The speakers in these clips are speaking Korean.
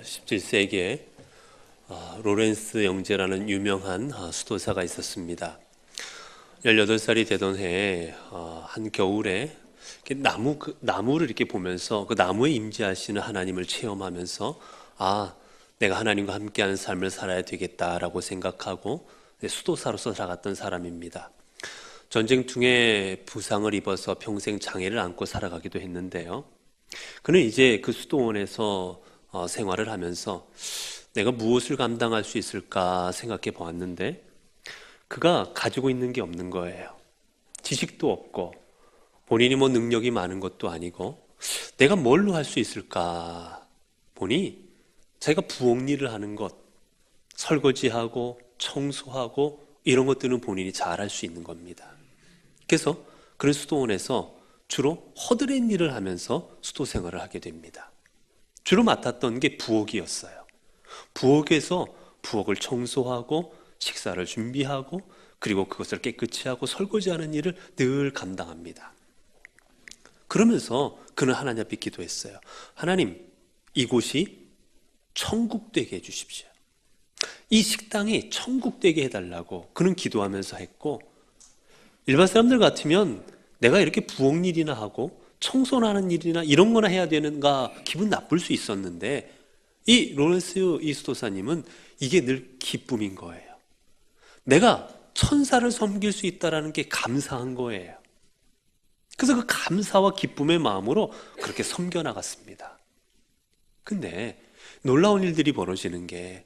17세기에 로렌스 영재라는 유명한 수도사가 있었습니다. 18살이 되던 해에 한 겨울에 나무를 이렇게 보면서 그 나무에 임재하시는 하나님을 체험하면서 내가 하나님과 함께하는 삶을 살아야 되겠다라고 생각하고 수도사로서 살아갔던 사람입니다. 전쟁 중에 부상을 입어서 평생 장애를 안고 살아가기도 했는데요. 그는 이제 그 수도원에서 생활을 하면서 내가 무엇을 감당할 수 있을까 생각해 보았는데 그가 가지고 있는 게 없는 거예요. 지식도 없고 본인이 능력이 많은 것도 아니고 내가 뭘로 할 수 있을까 보니 자기가 부엌 일을 하는 것, 설거지하고 청소하고 이런 것들은 본인이 잘 할 수 있는 겁니다. 그래서 그런 수도원에서 주로 허드렛 일을 하면서 수도 생활을 하게 됩니다. 주로 맡았던 게 부엌이었어요. 부엌에서 부엌을 청소하고 식사를 준비하고 그리고 그것을 깨끗이 하고 설거지하는 일을 늘 감당합니다. 그러면서 그는 하나님 앞에 기도했어요. 하나님, 이곳이 천국 되게 해주십시오. 이 식당이 천국 되게 해달라고 그는 기도하면서 했고, 일반 사람들 같으면 내가 이렇게 부엌 일이나 하고 청소하는 일이나 이런 거나 해야 되는가 기분 나쁠 수 있었는데 이 로렌스 이수도사님은 이게 늘 기쁨인 거예요. 내가 천사를 섬길 수 있다는 게 감사한 거예요. 그래서 그 감사와 기쁨의 마음으로 그렇게 섬겨나갔습니다. 근데 놀라운 일들이 벌어지는 게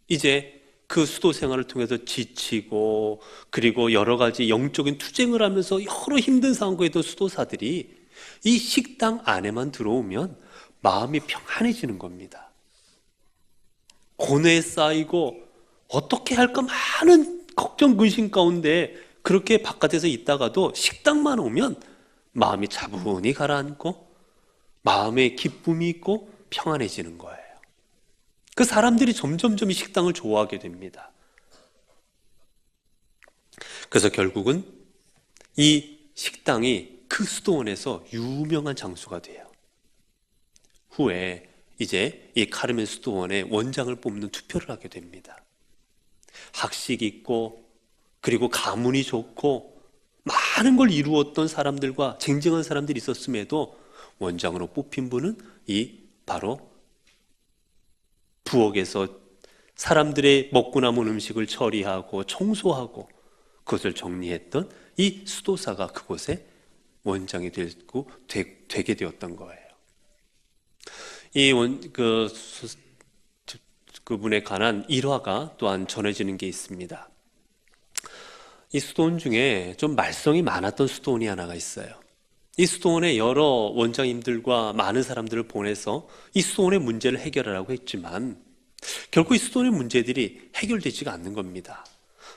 이제 그 수도 생활을 통해서 지치고 그리고 여러 가지 영적인 투쟁을 하면서 여러 힘든 상황에 있던 수도사들이 이 식당 안에만 들어오면 마음이 평안해지는 겁니다. 고뇌에 쌓이고 어떻게 할까 많은 걱정 근심 가운데 그렇게 바깥에서 있다가도 식당만 오면 마음이 차분히 가라앉고 마음에 기쁨이 있고 평안해지는 거예요. 그 사람들이 점점점 이 식당을 좋아하게 됩니다. 그래서 결국은 이 식당이 그 수도원에서 유명한 장소가 돼요. 후에 이제 이 카르멘 수도원의 원장을 뽑는 투표를 하게 됩니다. 학식 있고 그리고 가문이 좋고 많은 걸 이루었던 사람들과 쟁쟁한 사람들이 있었음에도 원장으로 뽑힌 분은 이 바로 부엌에서 사람들의 먹고 남은 음식을 처리하고 청소하고 그것을 정리했던 이 수도사가 그곳에 원장이 되게 되었던 거예요. 그분에 관한 일화가 또한 전해지는 게 있습니다. 이 수도원 중에 좀 말썽이 많았던 수도원이 하나가 있어요. 이 수도원에 여러 원장님들과 많은 사람들을 보내서 이 수도원의 문제를 해결하라고 했지만 결국 이 수도원의 문제들이 해결되지가 않는 겁니다.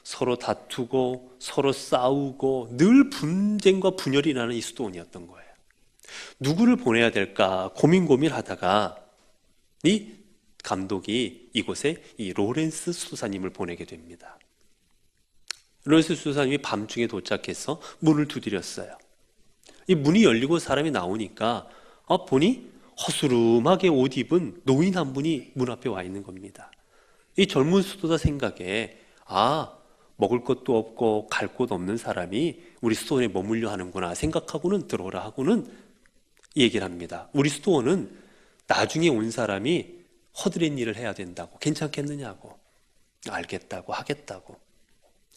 서로 다투고 서로 싸우고 늘 분쟁과 분열이 나는 이 수도원이었던 거예요. 누구를 보내야 될까 고민하다가 이 감독이 이곳에 이 로렌스 수도사님을 보내게 됩니다. 로렌스 수도사님이 밤중에 도착해서 문을 두드렸어요. 이 문이 열리고 사람이 나오니까 보니 허스름하게 옷 입은 노인 한 분이 문 앞에 와 있는 겁니다. 이 젊은 수도사 생각에 먹을 것도 없고 갈 곳 없는 사람이 우리 수도원에 머물려 하는구나 생각하고는 들어오라 하고는 얘기를 합니다. 우리 수도원은 나중에 온 사람이 허드렛 일을 해야 된다고, 괜찮겠느냐고, 알겠다고 하겠다고.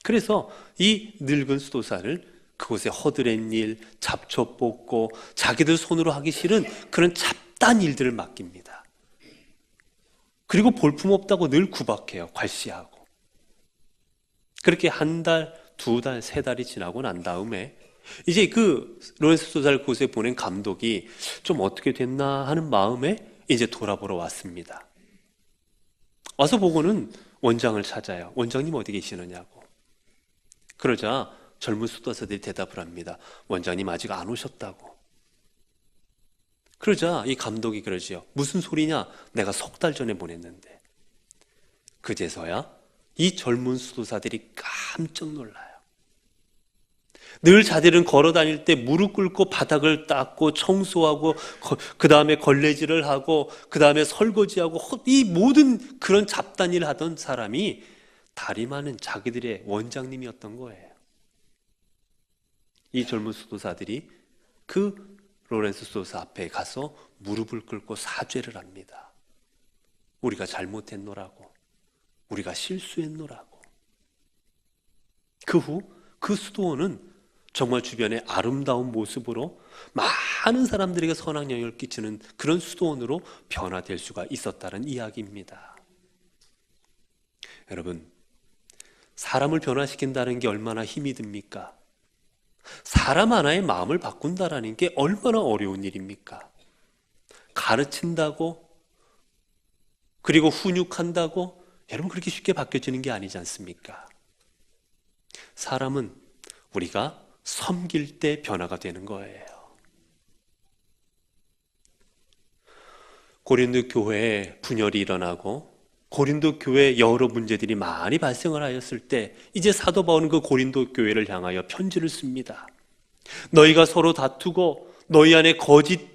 그래서 이 늙은 수도사를 그곳에 허드렛 일, 잡초 뽑고 자기들 손으로 하기 싫은 그런 잡다한 일들을 맡깁니다. 그리고 볼품없다고 늘 구박해요. 괄시하고. 그렇게 한 달, 두 달, 세 달이 지나고 난 다음에 이제 그 로렌스 수도사를 그곳에 보낸 감독이 좀 어떻게 됐나 하는 마음에 이제 돌아보러 왔습니다. 와서 보고는 원장을 찾아요. 원장님 어디 계시느냐고. 그러자 젊은 수도사들이 대답을 합니다. 원장님 아직 안 오셨다고. 그러자 이 감독이 그러지요. 무슨 소리냐? 내가 3달 전에 보냈는데. 그제서야 이 젊은 수도사들이 깜짝 놀라요. 늘 자들은 걸어 다닐 때 무릎 꿇고 바닥을 닦고 청소하고 그 다음에 걸레질을 하고 그 다음에 설거지하고 이 모든 그런 잡다한 일을 하던 사람이 다리마는 자기들의 원장님이었던 거예요. 이 젊은 수도사들이 그 로렌스 수도사 앞에 가서 무릎을 꿇고 사죄를 합니다. 우리가 잘못했노라고, 우리가 실수했노라고. 그 후 그 수도원은 정말 주변의 아름다운 모습으로 많은 사람들에게 선한 영향을 끼치는 그런 수도원으로 변화될 수가 있었다는 이야기입니다. 여러분, 사람을 변화시킨다는 게 얼마나 힘이 듭니까? 사람 하나의 마음을 바꾼다는 게 얼마나 어려운 일입니까? 가르친다고, 그리고 훈육한다고 여러분 그렇게 쉽게 바뀌어지는 게 아니지 않습니까? 사람은 우리가 섬길 때 변화가 되는 거예요. 고린도 교회에 분열이 일어나고 고린도 교회에 여러 문제들이 많이 발생을 하였을 때 이제 사도 바울은 그 고린도 교회를 향하여 편지를 씁니다. 너희가 서로 다투고 너희 안에 거짓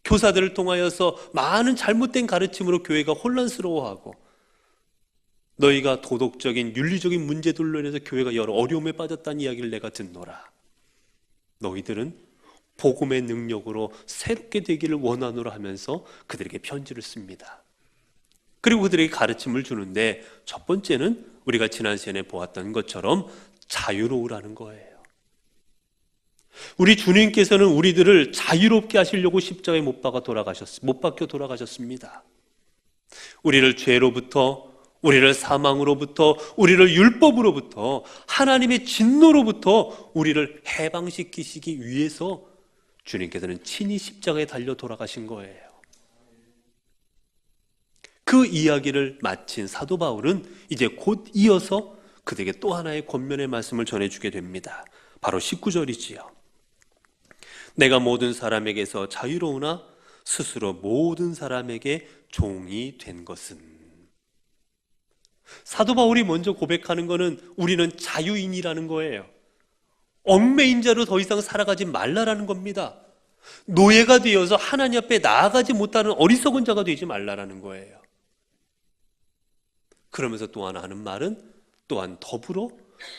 교사들을 통하여서 많은 잘못된 가르침으로 교회가 혼란스러워하고 너희가 도덕적인 윤리적인 문제들로 인해서 교회가 여러 어려움에 빠졌다는 이야기를 내가 듣노라. 너희들은 복음의 능력으로 새롭게 되기를 원하노라 하면서 그들에게 편지를 씁니다. 그리고 그들에게 가르침을 주는데 첫 번째는 우리가 지난 시간에 보았던 것처럼 자유로우라는 거예요. 우리 주님께서는 우리들을 자유롭게 하시려고 십자가에 못 박혀 돌아가셨습니다. 우리를 죄로부터, 우리를 사망으로부터, 우리를 율법으로부터, 하나님의 진노로부터 우리를 해방시키시기 위해서 주님께서는 친히 십자가에 달려 돌아가신 거예요. 그 이야기를 마친 사도 바울은 이제 곧 이어서 그들에게 또 하나의 권면의 말씀을 전해주게 됩니다. 바로 19절이지요. 내가 모든 사람에게서 자유로우나 스스로 모든 사람에게 종이 된 것은. 사도 바울이 먼저 고백하는 것은 우리는 자유인이라는 거예요. 얽매인 자로 더 이상 살아가지 말라라는 겁니다. 노예가 되어서 하나님 앞에 나아가지 못하는 어리석은 자가 되지 말라라는 거예요. 그러면서 또한 하는 말은 또한 더불어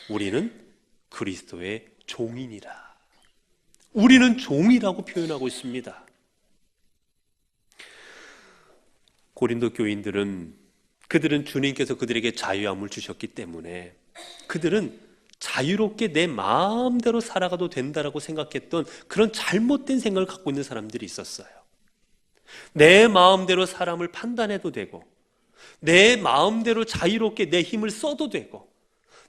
우리는 그리스도의 종이니라. 우리는 종이라고 표현하고 있습니다. 고린도 교인들은 그들은 주님께서 그들에게 자유함을 주셨기 때문에 그들은 자유롭게 내 마음대로 살아가도 된다라고 생각했던 그런 잘못된 생각을 갖고 있는 사람들이 있었어요. 내 마음대로 사람을 판단해도 되고 내 마음대로 자유롭게 내 힘을 써도 되고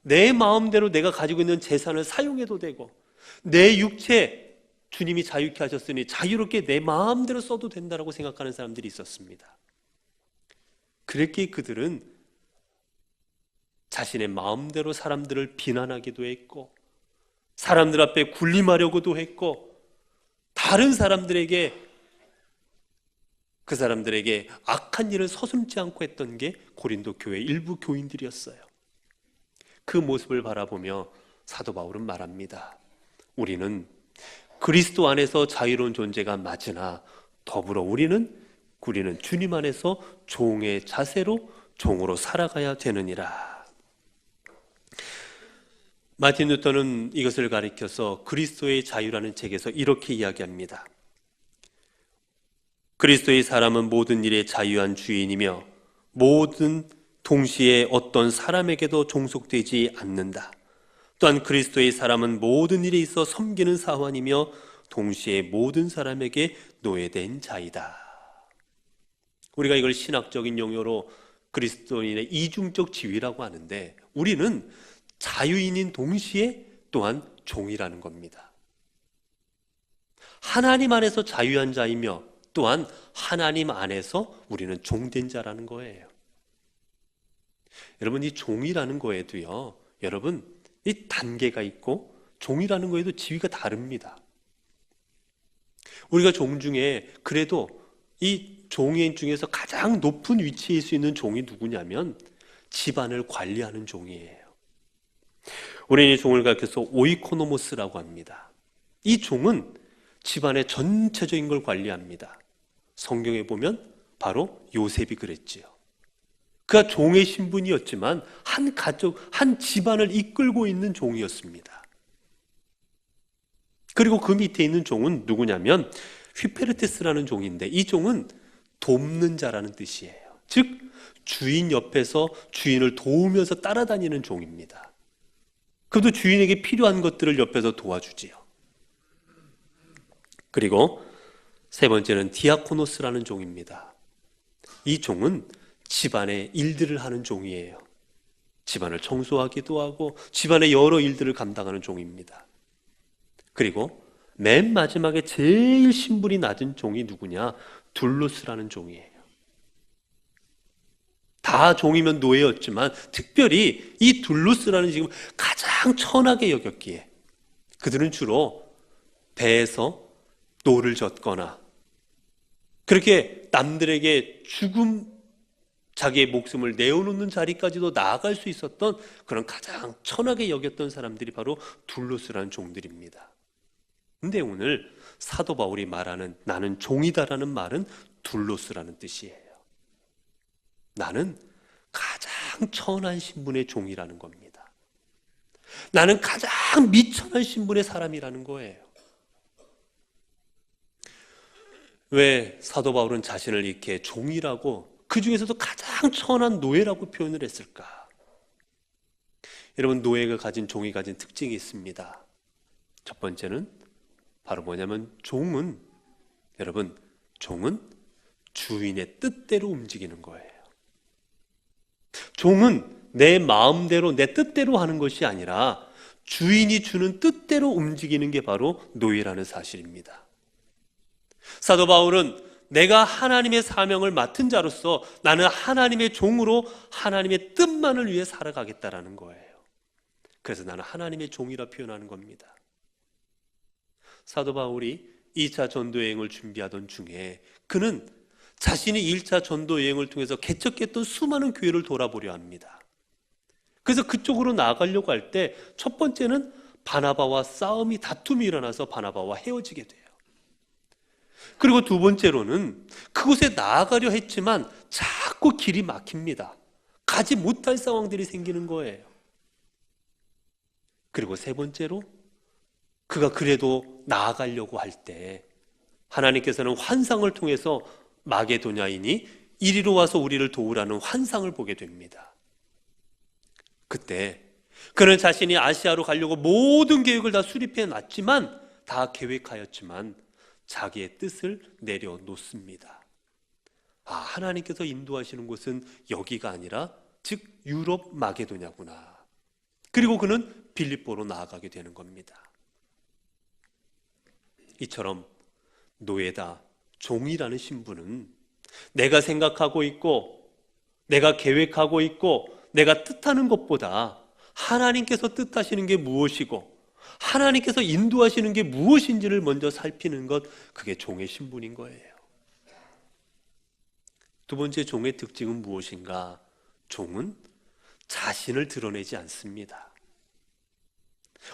내 마음대로 내가 가지고 있는 재산을 사용해도 되고 내 육체 주님이 자유케 하셨으니 자유롭게 내 마음대로 써도 된다라고 생각하는 사람들이 있었습니다. 그랬기에 그들은 자신의 마음대로 사람들을 비난하기도 했고 사람들 앞에 군림하려고도 했고 다른 사람들에게 그 사람들에게 악한 일을 서슴지 않고 했던 게 고린도 교회 일부 교인들이었어요. 그 모습을 바라보며 사도 바울은 말합니다. 우리는 그리스도 안에서 자유로운 존재가 맞으나 더불어 우리는 주님 안에서 종의 자세로 종으로 살아가야 되느니라. 마틴 루터는 이것을 가리켜서 그리스도의 자유라는 책에서 이렇게 이야기합니다. 그리스도의 사람은 모든 일에 자유한 주인이며 모든 동시에 어떤 사람에게도 종속되지 않는다. 또한 그리스도의 사람은 모든 일에 있어 섬기는 사환이며 동시에 모든 사람에게 노예된 자이다. 우리가 이걸 신학적인 용어로 그리스도인의 이중적 지위라고 하는데 우리는 자유인인 동시에 또한 종이라는 겁니다. 하나님 안에서 자유한 자이며 또한 하나님 안에서 우리는 종된 자라는 거예요. 여러분, 이 종이라는 거에도요, 여러분, 이 단계가 있고 종이라는 거에도 지위가 다릅니다. 우리가 종 중에 그래도 이 종인 중에서 가장 높은 위치에 있을 수 있는 종이 누구냐면 집안을 관리하는 종이에요. 우리는 이 종을 가리켜서 오이코노모스라고 합니다. 이 종은 집안의 전체적인 걸 관리합니다. 성경에 보면 바로 요셉이 그랬지요. 그가 종의 신분이었지만 한 가족, 한 집안을 이끌고 있는 종이었습니다. 그리고 그 밑에 있는 종은 누구냐면 휘페르테스라는 종인데, 이 종은 돕는 자라는 뜻이에요. 즉 주인 옆에서 주인을 도우면서 따라다니는 종입니다. 그도 주인에게 필요한 것들을 옆에서 도와주지요. 그리고 세 번째는 디아코노스라는 종입니다. 이 종은 집안의 일들을 하는 종이에요. 집안을 청소하기도 하고 집안의 여러 일들을 감당하는 종입니다. 그리고 맨 마지막에 제일 신분이 낮은 종이 누구냐? 둘루스라는 종이에요. 다 종이면 노예였지만 특별히 이 둘루스라는 지금 가장 천하게 여겼기에 그들은 주로 배에서 노를 젓거나 그렇게 남들에게 자기의 목숨을 내어놓는 자리까지도 나아갈 수 있었던 그런 가장 천하게 여겼던 사람들이 바로 둘루스라는 종들입니다. 근데 오늘 사도 바울이 말하는 나는 종이다라는 말은 둘루스라는 뜻이에요. 나는 가장 천한 신분의 종이라는 겁니다. 나는 가장 미천한 신분의 사람이라는 거예요. 왜 사도 바울은 자신을 이렇게 종이라고, 그 중에서도 가장 천한 노예라고 표현을 했을까? 여러분, 노예가 가진, 종이 가진 특징이 있습니다. 첫 번째는 바로 뭐냐면 종은 주인의 뜻대로 움직이는 거예요. 종은 내 마음대로 내 뜻대로 하는 것이 아니라 주인이 주는 뜻대로 움직이는 게 바로 노예라는 사실입니다. 사도 바울은 내가 하나님의 사명을 맡은 자로서 나는 하나님의 종으로 하나님의 뜻만을 위해 살아가겠다라는 거예요. 그래서 나는 하나님의 종이라 표현하는 겁니다. 사도 바울이 2차 전도 여행을 준비하던 중에 그는 자신이 1차 전도 여행을 통해서 개척했던 수많은 교회를 돌아보려 합니다. 그래서 그쪽으로 나아가려고 할 때 첫 번째는 바나바와 다툼이 일어나서 바나바와 헤어지게 돼요. 그리고 두 번째로는 그곳에 나아가려 했지만 자꾸 길이 막힙니다. 가지 못할 상황들이 생기는 거예요. 그리고 세 번째로 그가 그래도 나아가려고 할 때 하나님께서는 환상을 통해서 마게도냐인이 이리로 와서 우리를 도우라는 환상을 보게 됩니다. 그때 그는 자신이 아시아로 가려고 모든 계획을 다 수립해 놨지만, 다 계획하였지만 자기의 뜻을 내려놓습니다. 하나님께서 인도하시는 곳은 여기가 아니라 즉 유럽 마게도냐구나. 그리고 그는 빌립보로 나아가게 되는 겁니다. 이처럼 노예다, 종이라는 신분은 내가 생각하고 있고 내가 계획하고 있고 내가 뜻하는 것보다 하나님께서 뜻하시는 게 무엇이고 하나님께서 인도하시는 게 무엇인지를 먼저 살피는 것, 그게 종의 신분인 거예요. 두 번째 종의 특징은 무엇인가? 종은 자신을 드러내지 않습니다.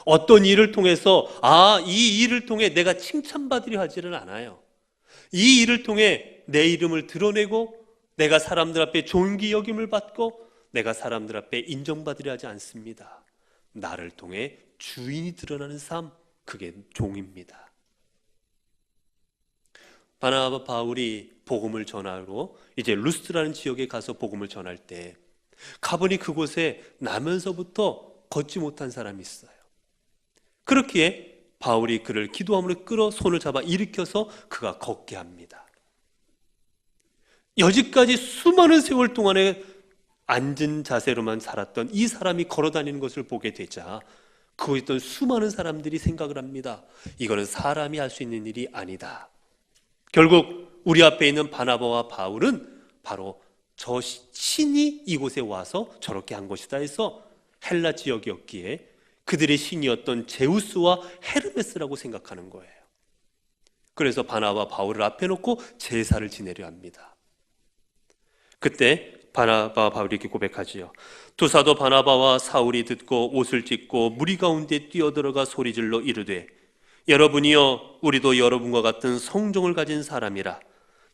어떤 일을 통해서 이 일을 통해 내가 칭찬받으려 하지는 않아요. 이 일을 통해 내 이름을 드러내고 내가 사람들 앞에 존귀 여김을 받고 내가 사람들 앞에 인정받으려 하지 않습니다. 나를 통해 주인이 드러나는 삶, 그게 종입니다. 바나바 바울이 복음을 전하러 이제 루스트라는 지역에 가서 복음을 전할 때 가보니 그곳에 나면서부터 걷지 못한 사람이 있어요. 그렇기에 바울이 그를 기도함으로 끌어 손을 잡아 일으켜서 그가 걷게 합니다. 여지까지 수많은 세월 동안에 앉은 자세로만 살았던 이 사람이 걸어다니는 것을 보게 되자 그곳에 있던 수많은 사람들이 생각을 합니다. 이거는 사람이 할 수 있는 일이 아니다. 결국 우리 앞에 있는 바나바와 바울은 바로 저 신이 이곳에 와서 저렇게 한 것이다 해서 헬라 지역이었기에 그들의 신이었던 제우스와 헤르메스라고 생각하는 거예요. 그래서 바나바 바울을 앞에 놓고 제사를 지내려 합니다. 그때 바나바 바울이 이렇게 고백하지요. 두 사도 바나바와 사울이 듣고 옷을 찢고 무리 가운데 뛰어들어가 소리질러 이르되 여러분이여 우리도 여러분과 같은 성종을 가진 사람이라.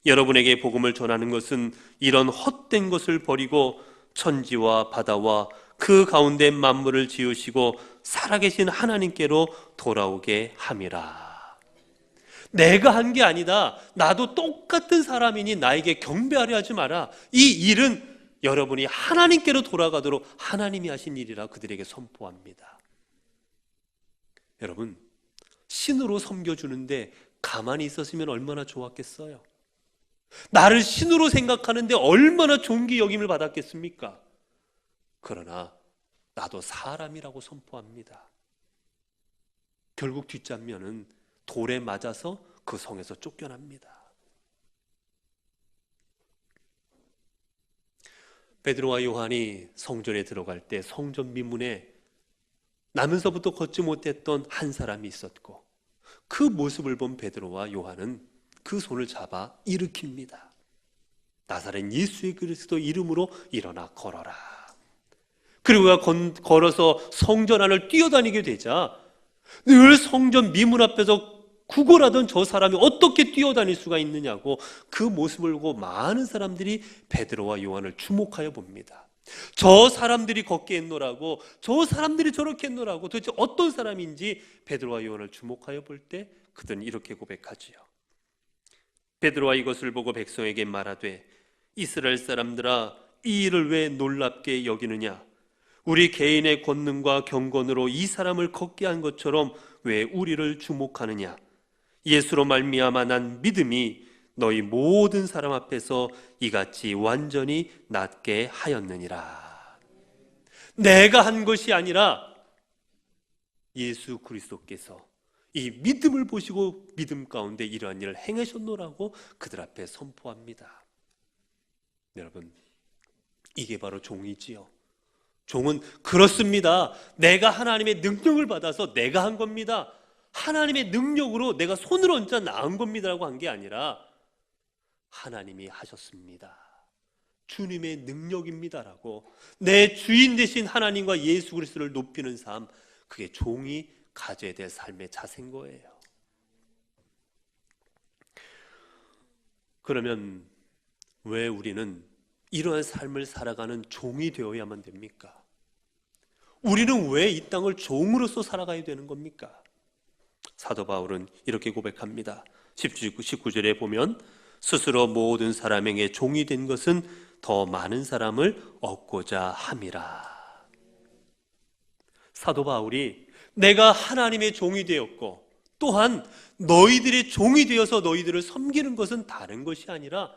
여러분에게 복음을 전하는 것은 이런 헛된 것을 버리고 천지와 바다와 그 가운데 만물을 지으시고 살아계신 하나님께로 돌아오게 함이라. 내가 한 게 아니다. 나도 똑같은 사람이니 나에게 경배하려 하지 마라. 이 일은 여러분이 하나님께로 돌아가도록 하나님이 하신 일이라 그들에게 선포합니다. 여러분, 신으로 섬겨주는데 가만히 있었으면 얼마나 좋았겠어요? 나를 신으로 생각하는데 얼마나 존귀 여김을 받았겠습니까? 그러나 나도 사람이라고 선포합니다. 결국 뒷장면은 돌에 맞아서 그 성에서 쫓겨납니다. 베드로와 요한이 성전에 들어갈 때 성전 미문에 나면서부터 걷지 못했던 한 사람이 있었고 그 모습을 본 베드로와 요한은 그 손을 잡아 일으킵니다. 나사렛 예수 그리스도 이름으로 일어나 걸어라. 그리고 그가 걸어서 성전 안을 뛰어다니게 되자 늘 성전 미문 앞에서 구걸하던 저 사람이 어떻게 뛰어다닐 수가 있느냐고 그 모습을 보고 많은 사람들이 베드로와 요한을 주목하여 봅니다. 저 사람들이 걷게 했노라고, 저 사람들이 저렇게 했노라고, 도대체 어떤 사람인지 베드로와 요한을 주목하여 볼 때 그들은 이렇게 고백하지요. 베드로와 이것을 보고 백성에게 말하되 이스라엘 사람들아 이 일을 왜 놀랍게 여기느냐? 우리 개인의 권능과 경건으로 이 사람을 걷게 한 것처럼 왜 우리를 주목하느냐? 예수로 말미암아 난 믿음이 너희 모든 사람 앞에서 이같이 완전히 낫게 하였느니라. 내가 한 것이 아니라 예수 그리스도께서 이 믿음을 보시고 믿음 가운데 이러한 일을 행하셨노라고 그들 앞에 선포합니다. 여러분, 이게 바로 종이지요. 종은 그렇습니다. 내가 하나님의 능력을 받아서 내가 한 겁니다. 하나님의 능력으로 내가 손을 얹자 나은 겁니다라고 한 게 아니라 하나님이 하셨습니다. 주님의 능력입니다라고 내 주인 되신 하나님과 예수 그리스도를 높이는 삶, 그게 종이 가져야 될 삶의 자세인 거예요. 그러면 왜 우리는 이러한 삶을 살아가는 종이 되어야만 됩니까? 우리는 왜 이 땅을 종으로서 살아가야 되는 겁니까? 사도 바울은 이렇게 고백합니다. 19절에 보면 스스로 모든 사람에게 종이 된 것은 더 많은 사람을 얻고자 함이라. 사도 바울이 내가 하나님의 종이 되었고 또한 너희들의 종이 되어서 너희들을 섬기는 것은 다른 것이 아니라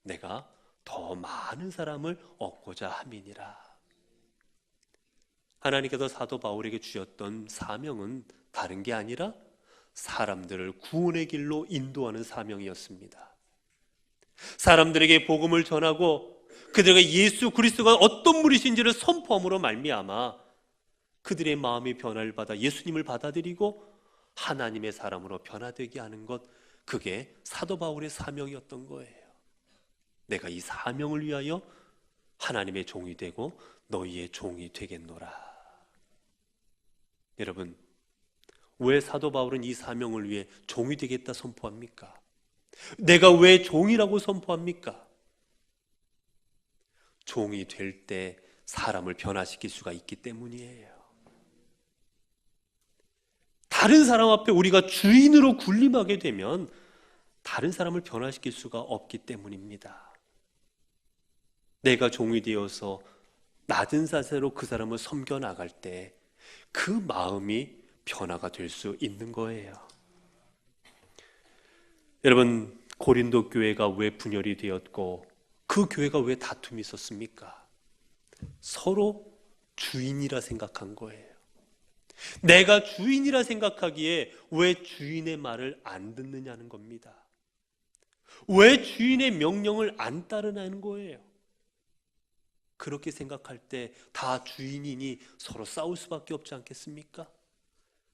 내가 더 많은 사람을 얻고자 함이니라. 하나님께서 사도 바울에게 주셨던 사명은 다른 게 아니라 사람들을 구원의 길로 인도하는 사명이었습니다. 사람들에게 복음을 전하고 그들에게 예수 그리스도가 어떤 분이신지를 선포함으로 말미암아 그들의 마음이 변화를 받아 예수님을 받아들이고 하나님의 사람으로 변화되게 하는 것, 그게 사도 바울의 사명이었던 거예요. 내가 이 사명을 위하여 하나님의 종이 되고 너희의 종이 되겠노라. 여러분, 왜 사도 바울은 이 사명을 위해 종이 되겠다 선포합니까? 내가 왜 종이라고 선포합니까? 종이 될 때 사람을 변화시킬 수가 있기 때문이에요. 다른 사람 앞에 우리가 주인으로 군림하게 되면 다른 사람을 변화시킬 수가 없기 때문입니다. 내가 종이 되어서 낮은 자세로 그 사람을 섬겨 나갈 때 그 마음이 변화가 될 수 있는 거예요. 여러분, 고린도 교회가 왜 분열이 되었고 그 교회가 왜 다툼이 있었습니까? 서로 주인이라 생각한 거예요. 내가 주인이라 생각하기에 왜 주인의 말을 안 듣느냐는 겁니다. 왜 주인의 명령을 안 따르냐는 거예요. 그렇게 생각할 때 다 주인이니 서로 싸울 수밖에 없지 않겠습니까?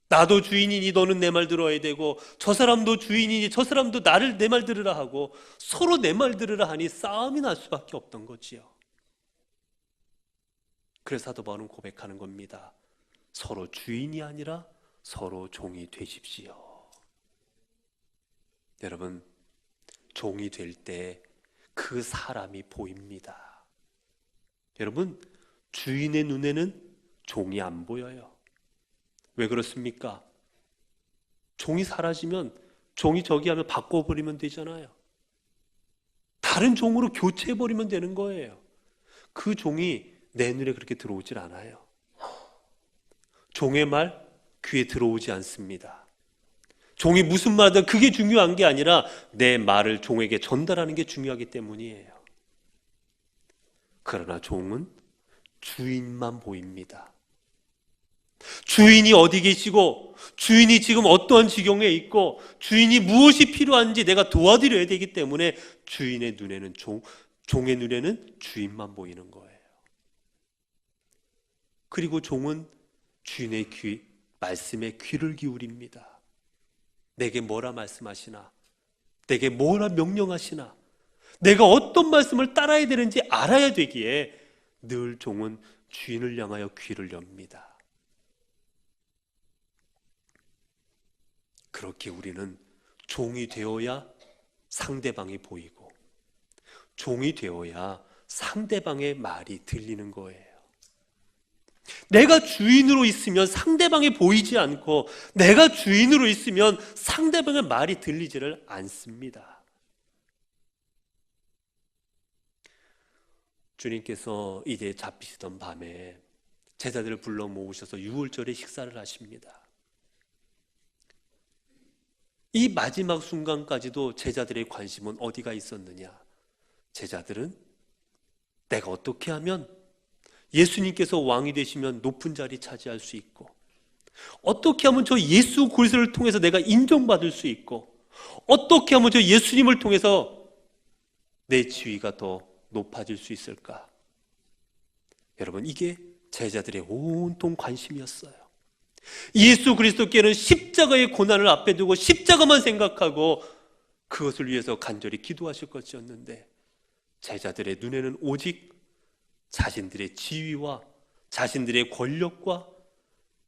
나도 주인이니 너는 내 말 들어야 되고 저 사람도 주인이니 저 사람도 나를 내 말 들으라 하고 서로 내 말 들으라 하니 싸움이 날 수밖에 없던 거지요. 그래서 사도 바울은 고백하는 겁니다. 서로 주인이 아니라 서로 종이 되십시오. 여러분, 종이 될 때 그 사람이 보입니다. 여러분, 주인의 눈에는 종이 안 보여요. 왜 그렇습니까? 종이 사라지면 종이 저기 하면 바꿔버리면 되잖아요. 다른 종으로 교체해버리면 되는 거예요. 그 종이 내 눈에 그렇게 들어오질 않아요. 종의 말 귀에 들어오지 않습니다. 종이 무슨 말하든 그게 중요한 게 아니라 내 말을 종에게 전달하는 게 중요하기 때문이에요. 그러나 종은 주인만 보입니다. 주인이 어디 계시고 주인이 지금 어떠한 지경에 있고 주인이 무엇이 필요한지 내가 도와드려야 되기 때문에 주인의 눈에는 종의 눈에는 주인만 보이는 거예요. 그리고 종은 주인의 말씀에 귀를 기울입니다. 내게 뭐라 말씀하시나, 내게 뭐라 명령하시나, 내가 어떤 말씀을 따라야 되는지 알아야 되기에 늘 종은 주인을 향하여 귀를 엽니다. 그렇게 우리는 종이 되어야 상대방이 보이고 종이 되어야 상대방의 말이 들리는 거예요. 내가 주인으로 있으면 상대방이 보이지 않고 내가 주인으로 있으면 상대방의 말이 들리지를 않습니다. 주님께서 이제 잡히시던 밤에 제자들을 불러 모으셔서 유월절에 식사를 하십니다. 이 마지막 순간까지도 제자들의 관심은 어디가 있었느냐? 제자들은 내가 어떻게 하면 예수님께서 왕이 되시면 높은 자리 차지할 수 있고, 어떻게 하면 저 예수 그리스도를 통해서 내가 인정받을 수 있고, 어떻게 하면 저 예수님을 통해서 내 지위가 더 높아질 수 있을까? 여러분, 이게 제자들의 온통 관심이었어요. 예수 그리스도께는 십자가의 고난을 앞에 두고 십자가만 생각하고 그것을 위해서 간절히 기도하실 것이었는데 제자들의 눈에는 오직 자신들의 지위와 자신들의 권력과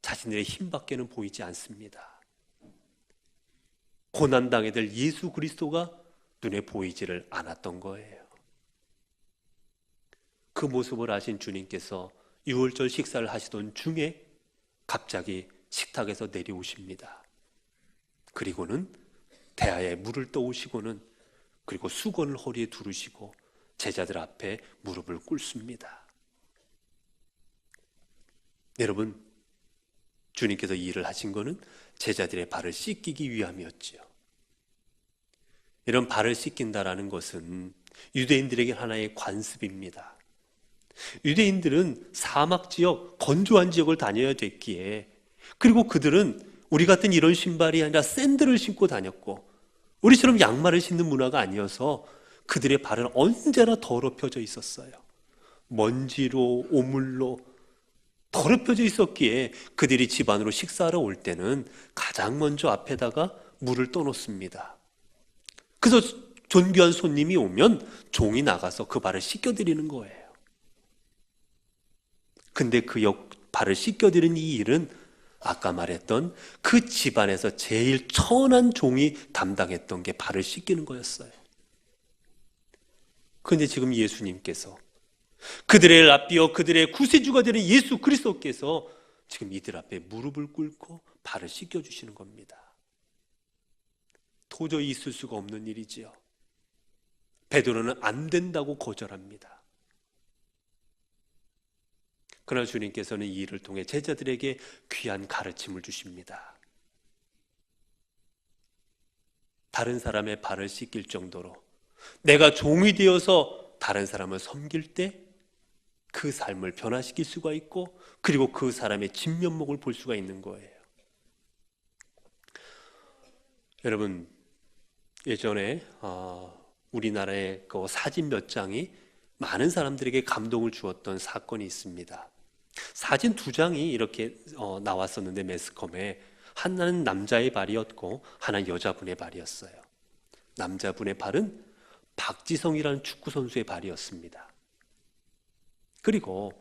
자신들의 힘밖에는 보이지 않습니다. 고난당해야 될 예수 그리스도가 눈에 보이지를 않았던 거예요. 그 모습을 아신 주님께서 유월절 식사를 하시던 중에 갑자기 식탁에서 내려오십니다. 그리고는 대야에 물을 떠오시고는 그리고 수건을 허리에 두르시고 제자들 앞에 무릎을 꿇습니다. 여러분, 주님께서 이 일을 하신 것은 제자들의 발을 씻기기 위함이었지요. 이런 발을 씻긴다라는 것은 유대인들에게 하나의 관습입니다. 유대인들은 사막 지역, 건조한 지역을 다녀야 됐기에, 그리고 그들은 우리 같은 이런 신발이 아니라 샌들을 신고 다녔고 우리처럼 양말을 신는 문화가 아니어서 그들의 발은 언제나 더럽혀져 있었어요. 먼지로 오물로 더럽혀져 있었기에 그들이 집 안으로 식사하러 올 때는 가장 먼저 앞에다가 물을 떠놓습니다. 그래서 존귀한 손님이 오면 종이 나가서 그 발을 씻겨드리는 거예요. 근데 그 발을 씻겨드리는 이 일은 아까 말했던 그 집안에서 제일 천한 종이 담당했던 게 발을 씻기는 거였어요. 그런데 지금 예수님께서, 그들의 랍비여 그들의 구세주가 되는 예수 그리스도께서 지금 이들 앞에 무릎을 꿇고 발을 씻겨주시는 겁니다. 도저히 있을 수가 없는 일이지요. 베드로는 안 된다고 거절합니다. 그러나 주님께서는 이 일을 통해 제자들에게 귀한 가르침을 주십니다. 다른 사람의 발을 씻길 정도로 내가 종이 되어서 다른 사람을 섬길 때 그 삶을 변화시킬 수가 있고, 그리고 그 사람의 진면목을 볼 수가 있는 거예요. 여러분, 예전에 우리나라의 그 사진 몇 장이 많은 사람들에게 감동을 주었던 사건이 있습니다. 사진 2장이 이렇게 나왔었는데 매스컴에 하나는 남자의 발이었고 하나는 여자분의 발이었어요. 남자분의 발은 박지성이라는 축구선수의 발이었습니다. 그리고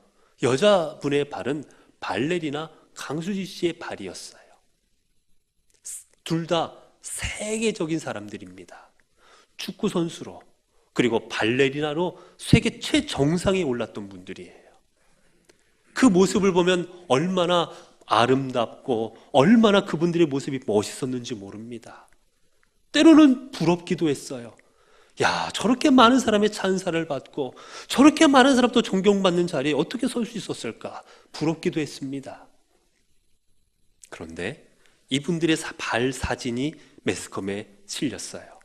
여자분의 발은 발레리나 강수지 씨의 발이었어요. 둘 다 세계적인 사람들입니다. 축구 선수로 그리고 발레리나로 세계 최정상에 올랐던 분들이에요. 그 모습을 보면 얼마나 아름답고 얼마나 그분들의 모습이 멋있었는지 모릅니다. 때로는 부럽기도 했어요. 야, 저렇게 많은 사람의 찬사를 받고 저렇게 많은 사람도 존경받는 자리에 어떻게 설 수 있었을까? 부럽기도 했습니다. 그런데 이분들의 발 사진이 매스컴에 실렸어요.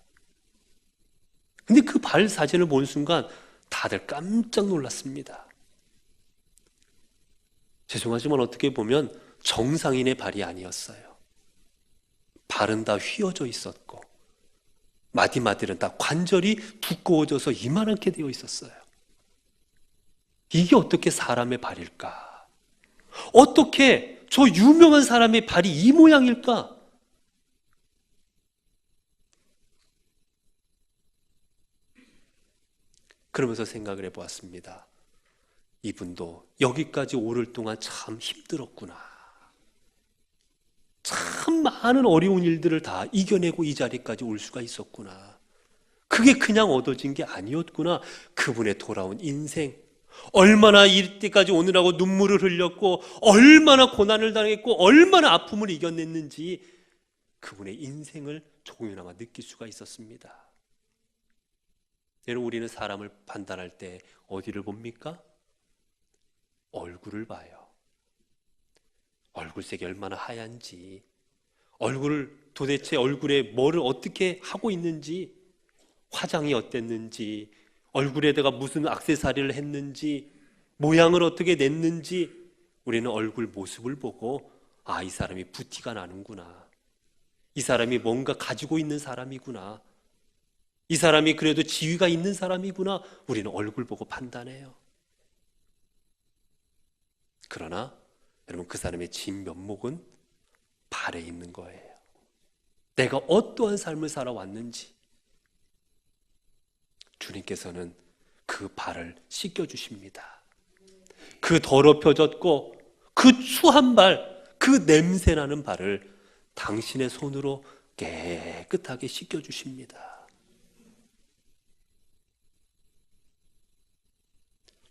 근데 그 발 사진을 본 순간 다들 깜짝 놀랐습니다. 죄송하지만 어떻게 보면 정상인의 발이 아니었어요. 발은 다 휘어져 있었고 마디마디는 다 관절이 두꺼워져서 이만하게 되어 있었어요. 이게 어떻게 사람의 발일까? 어떻게 저 유명한 사람의 발이 이 모양일까? 그러면서 생각을 해보았습니다. 이분도 여기까지 오를 동안 참 힘들었구나. 참 많은 어려운 일들을 다 이겨내고 이 자리까지 올 수가 있었구나. 그게 그냥 얻어진 게 아니었구나. 그분의 돌아온 인생, 얼마나 이때까지 오느라고 눈물을 흘렸고 얼마나 고난을 당했고 얼마나 아픔을 이겨냈는지 그분의 인생을 조금이나마 느낄 수가 있었습니다. 여러분, 우리는 사람을 판단할 때 어디를 봅니까? 얼굴을 봐요. 얼굴색이 얼마나 하얀지, 도대체 얼굴에 뭐를 어떻게 하고 있는지, 화장이 어땠는지, 얼굴에다가 무슨 액세서리를 했는지, 모양을 어떻게 냈는지, 우리는 얼굴 모습을 보고 아, 이 사람이 부티가 나는구나. 이 사람이 뭔가 가지고 있는 사람이구나. 이 사람이 그래도 지위가 있는 사람이구나. 우리는 얼굴 보고 판단해요. 그러나 여러분, 그 사람의 진면목은 발에 있는 거예요. 내가 어떠한 삶을 살아왔는지 주님께서는 그 발을 씻겨주십니다. 그 더럽혀졌고 그 추한 발, 그 냄새나는 발을 당신의 손으로 깨끗하게 씻겨주십니다.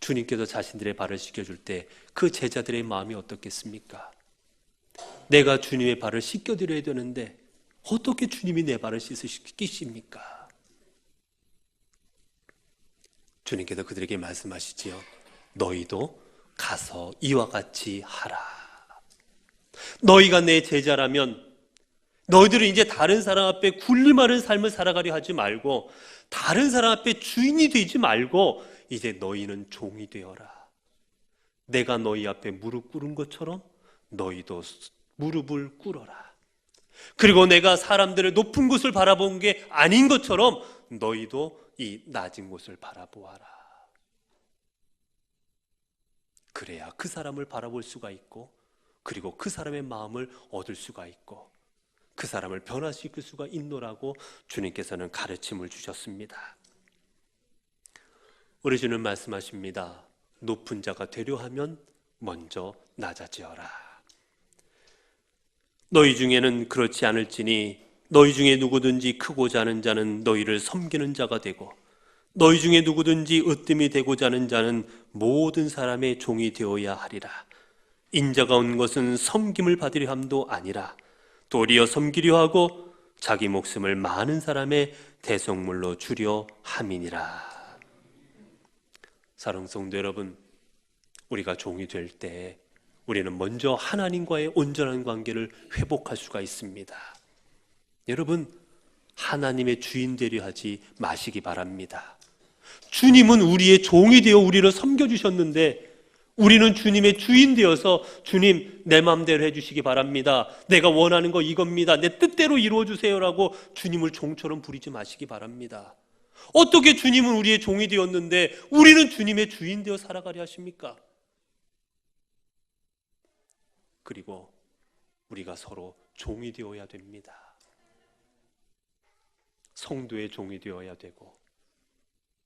주님께서 자신들의 발을 씻겨줄 때 그 제자들의 마음이 어떻겠습니까? 내가 주님의 발을 씻겨드려야 되는데 어떻게 주님이 내 발을 씻으십니까? 주님께서 그들에게 말씀하시지요. 너희도 가서 이와 같이 하라. 너희가 내 제자라면 너희들은 이제 다른 사람 앞에 군림하는 삶을 살아가려 하지 말고 다른 사람 앞에 주인이 되지 말고 이제 너희는 종이 되어라. 내가 너희 앞에 무릎 꿇은 것처럼 너희도 무릎을 꿇어라. 그리고 내가 사람들을 높은 곳을 바라본 게 아닌 것처럼 너희도 이 낮은 곳을 바라보아라. 그래야 그 사람을 바라볼 수가 있고 그리고 그 사람의 마음을 얻을 수가 있고 그 사람을 변화시킬 수가 있노라고 주님께서는 가르침을 주셨습니다. 우리 주님 말씀하십니다. 높은 자가 되려 하면 먼저 낮아지어라. 너희 중에는 그렇지 않을지니 너희 중에 누구든지 크고자 하는 자는 너희를 섬기는 자가 되고 너희 중에 누구든지 으뜸이 되고자 하는 자는 모든 사람의 종이 되어야 하리라. 인자가 온 것은 섬김을 받으려 함도 아니라 도리어 섬기려 하고 자기 목숨을 많은 사람의 대속물로 주려 함이니라. 사랑하는 성도 여러분, 우리가 종이 될 때 우리는 먼저 하나님과의 온전한 관계를 회복할 수가 있습니다. 여러분, 하나님의 주인 되려 하지 마시기 바랍니다. 주님은 우리의 종이 되어 우리를 섬겨주셨는데 우리는 주님의 주인 되어서 주님 내 마음대로 해주시기 바랍니다. 내가 원하는 거 이겁니다. 내 뜻대로 이루어주세요라고 주님을 종처럼 부리지 마시기 바랍니다. 어떻게 주님은 우리의 종이 되었는데 우리는 주님의 주인 되어 살아가려 하십니까? 그리고 우리가 서로 종이 되어야 됩니다. 성도의 종이 되어야 되고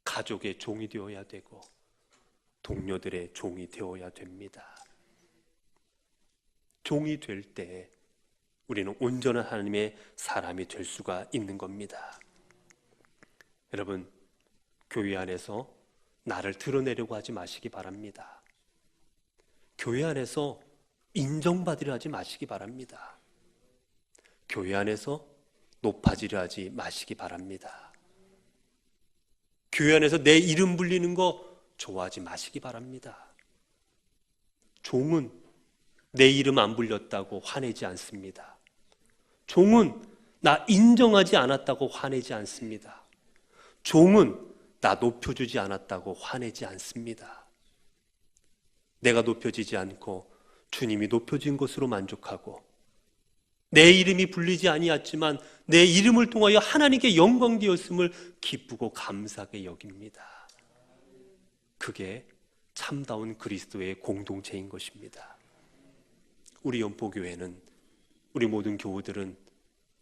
가족의 종이 되어야 되고 동료들의 종이 되어야 됩니다. 종이 될 때 우리는 온전한 하나님의 사람이 될 수가 있는 겁니다. 여러분, 교회 안에서 나를 드러내려고 하지 마시기 바랍니다. 교회 안에서 인정받으려 하지 마시기 바랍니다. 교회 안에서 높아지려 하지 마시기 바랍니다. 교회 안에서 내 이름 불리는 거 좋아하지 마시기 바랍니다. 종은 내 이름 안 불렸다고 화내지 않습니다. 종은 나 인정하지 않았다고 화내지 않습니다. 종은 나 높여주지 않았다고 화내지 않습니다. 내가 높여지지 않고 주님이 높여진 것으로 만족하고, 내 이름이 불리지 아니었지만 내 이름을 통하여 하나님께 영광되었음을 기쁘고 감사하게 여깁니다. 그게 참다운 그리스도의 공동체인 것입니다. 우리 연포교회는, 우리 모든 교우들은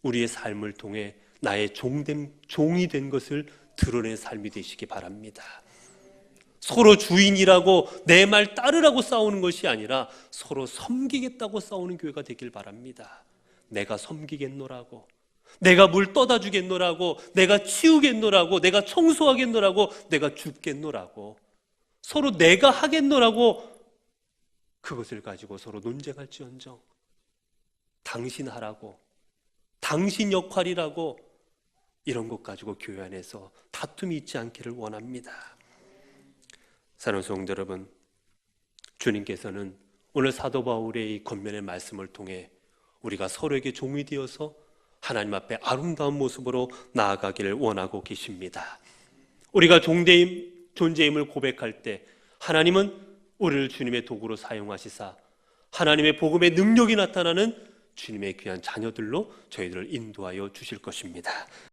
우리의 삶을 통해 나의 종이 된 것을 드러낸 삶이 되시기 바랍니다. 서로 주인이라고 내 말 따르라고 싸우는 것이 아니라 서로 섬기겠다고 싸우는 교회가 되길 바랍니다. 내가 섬기겠노라고, 내가 물 떠다 주겠노라고, 내가 치우겠노라고, 내가 청소하겠노라고, 내가 줍겠노라고, 서로 내가 하겠노라고 그것을 가지고 서로 논쟁할지언정, 당신 하라고, 당신 역할이라고, 이런 것 가지고 교회 안에서 다툼이 있지 않기를 원합니다. 사랑하는 성도 여러분, 주님께서는 오늘 사도 바울의 이 권면의 말씀을 통해 우리가 서로에게 종이 되어서 하나님 앞에 아름다운 모습으로 나아가기를 원하고 계십니다. 우리가 존재임을 고백할 때 하나님은 우리를 주님의 도구로 사용하시사 하나님의 복음의 능력이 나타나는 주님의 귀한 자녀들로 저희들을 인도하여 주실 것입니다.